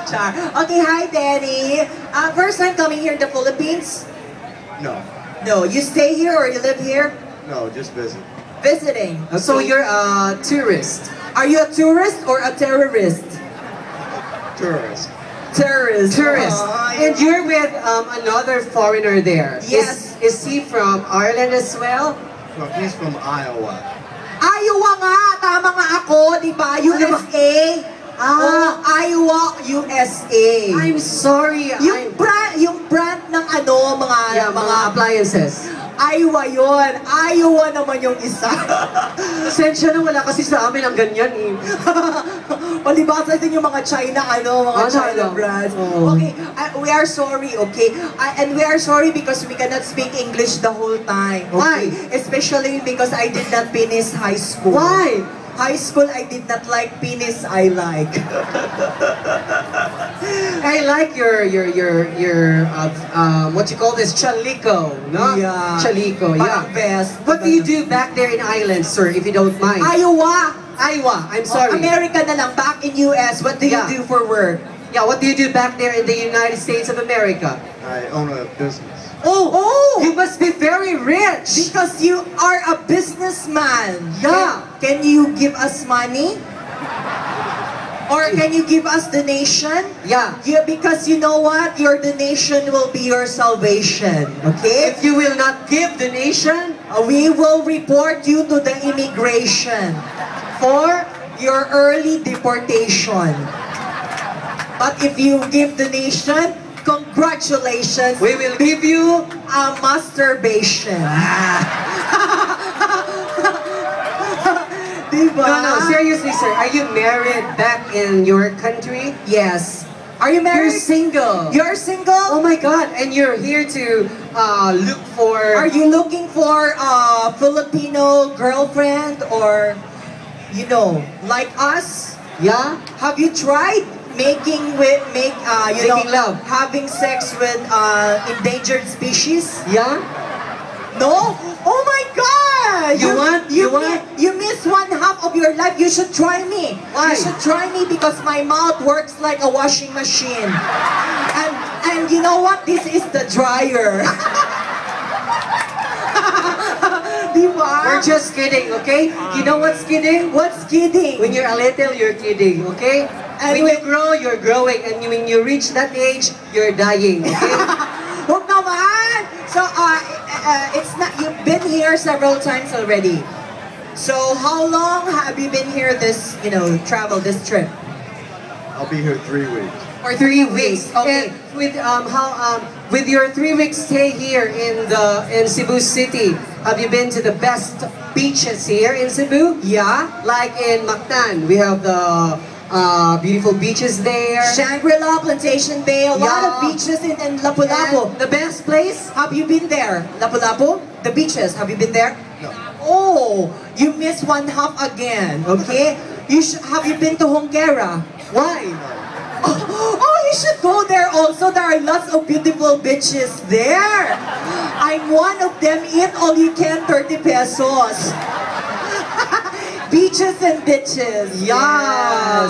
Char. Okay, hi Danny. First time coming here in the Philippines? No, No, you stay here or you live here? no, just visit. Visiting. So you're a tourist. Are you a tourist or a terrorist? Tourist. Terrorist. Tourist. And you're with another foreigner there. Yes. Is he from Ireland as well? Well, he's from Iowa. Iowa nga! Tama nga ako, di ba? USA. Iowa, USA. I'm sorry. Yung brand ng ano, mga appliances. Iowa yun. Iowa naman yung isa. Pasensya na, wala kasi sa amin ang ganyan eh. Palibasa din yung mga China, mga China brands. Oh. Okay, we are sorry, okay? And we are sorry because we cannot speak English the whole time. Okay? Why? Especially because I did not finish high school. Why? High school, I did not like penis, I like. I like your what you call this, chalico, no? Yeah. Chalico, yeah. Parang vest. What do you do back there in Ireland, sir, if you don't mind? Iowa! Iowa, I'm sorry. America na lang, back in US, what do you Yeah. do for work? Yeah, what do you do back there in the United States of America? I own a business. Oh! You must be very rich! Because you are a businessman. Yeah. Can you give us money? Or can you give us donation? Yeah. Because you know what? Your donation will be your salvation. Okay? If you will not give donation We will report you to the immigration for your early deportation. But if you give donation, congratulations. we will give you A masturbation. Diba? No, seriously, sir. Are you married back in your country? Yes. Are you You're married? single. You're single? Oh my God! And you're here to look for. Are you looking for a Filipino girlfriend or, like us? Yeah. Have you tried making love. having sex with endangered species? Yeah. No? Oh my God! You want? You miss one half of your life. You should try me. Why? You should try me because my mouth works like a washing machine. And you know what? This is the dryer. Diba? We're just kidding, okay? You know what's kidding? What's kidding? When you're a little, you're kidding, okay? And when you grow, you're growing, and when you reach that age, you're dying, okay? Huwag naman! So, it's not, you've been here several times already. So, how long have you been here this trip? I'll be here 3 weeks. For 3 weeks. Okay. And with your 3 weeks stay here in Cebu City, have you been to the best beaches here in Cebu? Yeah. Like in Mactan, we have the beautiful beaches there. Shangri-La, Plantation Bay, a lot of Yeah. beaches in Lapu-Lapu. And the best place? Have you been there? Lapu-Lapu? The beaches, have you been there? No. Oh, you missed one half again, okay? Have you been to Hongera? Why? Oh, you should go there also. There are lots of beautiful beaches there. I'm one of them. Eat all you can, 30 pesos. Beaches and bitches. Yes.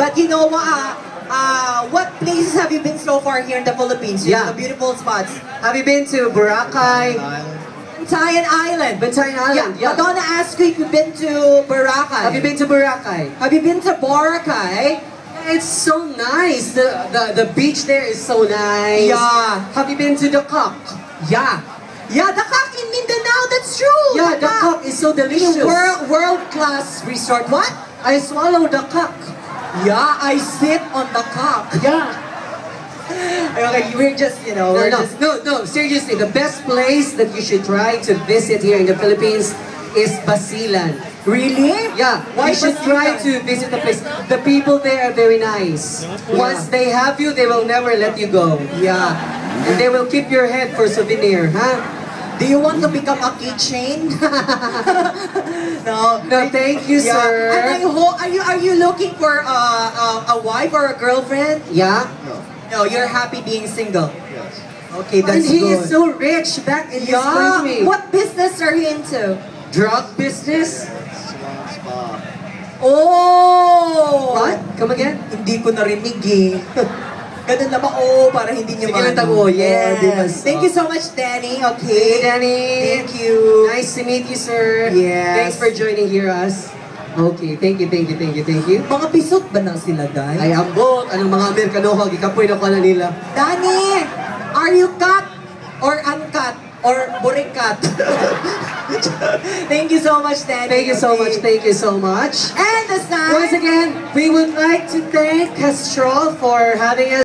But you know what places have you been so far here in the Philippines? Yeah. The beautiful spots. Have you been to Boracay? Island. Bantayan Island. Bantayan Island, yeah. Madonna asked you if you've been to Boracay. Have you been to Boracay? Have you been to Boracay? It's so nice. The beach there is so nice. Yeah. Have you been to the Cock? Yeah. Yeah, the Cock in Mindanao, that's true. Yeah, the Cock is so delicious. World-class resort. What? I swallow the Cock. Yeah, I sit on the Cock. Yeah. Okay, we're just, No, seriously, the best place that you should try to visit here in the Philippines is Basilan. Really? Yeah, Why you should Basilan? try to visit the place. The people there are very nice. Once they have you, they will never let you go. Yeah. And they will keep your head for souvenir, huh? Do you want to become a keychain? No. No, thank you, Yeah. sir. And are you looking for a wife or a girlfriend? Yeah? No. No, you're happy being single. Yes. Okay, And that's he good. is so rich back in his Yeah. country. What business are you into? Drug business? Salon spa. Oh! What? Come again? Hindi ko narinig eh. Ganun na ba? Oh, para hindi niyo Sige lang tago. Yes. di ba? Thank you so much, Danny. Okay. Hey, Danny. Thank you. Nice to meet you, sir. Yes. Thanks for joining here us. Okay, thank you. Mga pisot ba na sila, Day? Ay, ambot. Anong mga Amerikano, ikapoy na ko na nila. Danny! Are you cut or uncut or burikat? Thank you so much, Danny. Thank you so much. And the sign. Once again, we would like to thank Castrol for having us